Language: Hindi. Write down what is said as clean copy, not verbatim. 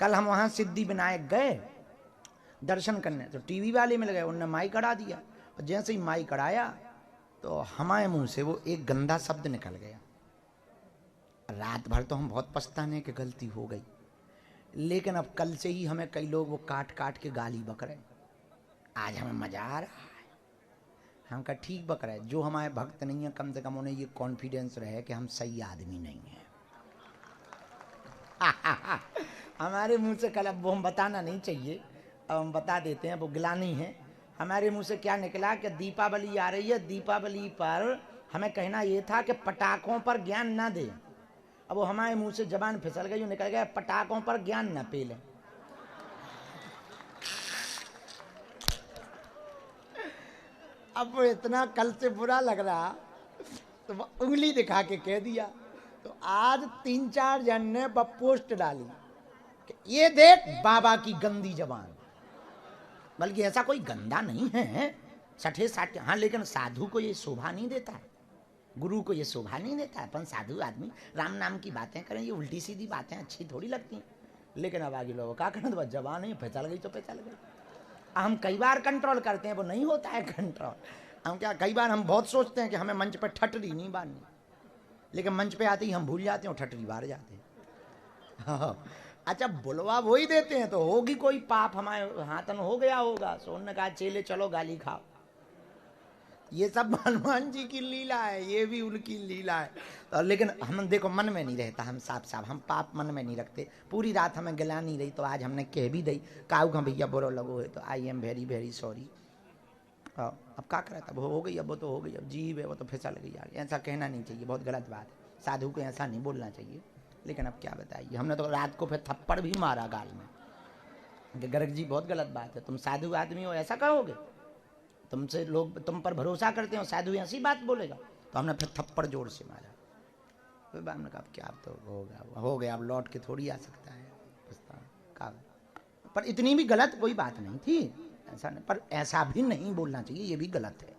कल हम वहां सिद्धि विनायक गए दर्शन करने, तो टीवी वाले मिल गए, उन्होंने माइक अड़ा दिया, और जैसे ही माइक अड़ाया तो हमारे मुंह से वो एक गंदा शब्द निकल गया। रात भर तो हम बहुत पछताने की गलती हो गई, लेकिन अब कल से ही हमें कई लोग वो काट काट के गाली बक रहे। आज हमें मजा आ रहा है। हम कहा ठीक बक रहे, जो हमारे भक्त नहीं है कम से कम उन्हें ये कॉन्फिडेंस रहे कि हम सही आदमी नहीं है। हमारे मुंह से कल, अब वो हम बताना नहीं चाहिए, अब हम बता देते हैं, वो गिलानी है। हमारे मुंह से क्या निकला कि दीपावली आ रही है, दीपावली पर हमें कहना ये था कि पटाखों पर ज्ञान ना दे। अब वो हमारे मुंह से जबान फिसल गई, निकल गया पटाखों पर ज्ञान ना पेले। अब वो इतना कल से बुरा लग रहा तो वो उंगली दिखा के कह दिया। तो आज 3-4 जन ने पोस्ट डाली कि ये देख बाबा की गंदी जबान। बल्कि ऐसा कोई गंदा नहीं है, सठे साठ, हाँ, लेकिन साधु को ये शोभा नहीं देता है, गुरु को ये शोभा नहीं देता है। अपन साधु आदमी राम नाम की बातें करें, ये उल्टी सीधी बातें अच्छी थोड़ी लगती हैं। लेकिन अब आगे लोगों का कहना, तो बस जबान ही फिसल गई तो फिसल गई। हम कई बार कंट्रोल करते हैं, वो नहीं होता है कंट्रोल। हम क्या, कई बार हम बहुत सोचते हैं कि हमें मंच पर ठटरी नहीं बांधनी, लेकिन मंच पे आते ही हम भूल जाते हैं और ठटरी बाहर जाते हैं। हाँ, अच्छा बुलवा वो ही देते हैं तो होगी कोई पाप हमारे हाथन हो गया होगा, सो उन्होंने कहा चेले चलो गाली खाओ। ये सब हनुमान जी की लीला है, ये भी उनकी लीला है। तो लेकिन हम देखो मन में नहीं रहता, हम साफ साफ हम पाप मन में नहीं रखते। पूरी रात हमें गिला नहीं रही तो आज हमने कह भी दी काऊ का भैया बुरो लगो है तो I am very very sorry. अब क्या करा था, वो हो गई, अब वो तो हो गई, अब जीव है वो तो फिसल गई आगे। ऐसा कहना नहीं चाहिए, बहुत गलत बात है, साधु को ऐसा नहीं बोलना चाहिए। लेकिन अब क्या बताइए, हमने तो रात को फिर थप्पड़ भी मारा गाल में कि गर्ग जी बहुत गलत बात है, तुम साधु आदमी हो ऐसा कहोगे, तुमसे लोग तुम पर भरोसा करते हो, साधु ऐसी बात बोलेगा। तो हमने फिर थप्पड़ जोर से मारा। फिर हमने कहा क्या, अब तो हो गया, अब लौट के थोड़ी आ सकता है, कहा। पर इतनी भी गलत कोई बात नहीं थी, ऐसा नहीं, पर ऐसा भी नहीं बोलना चाहिए, ये भी गलत है।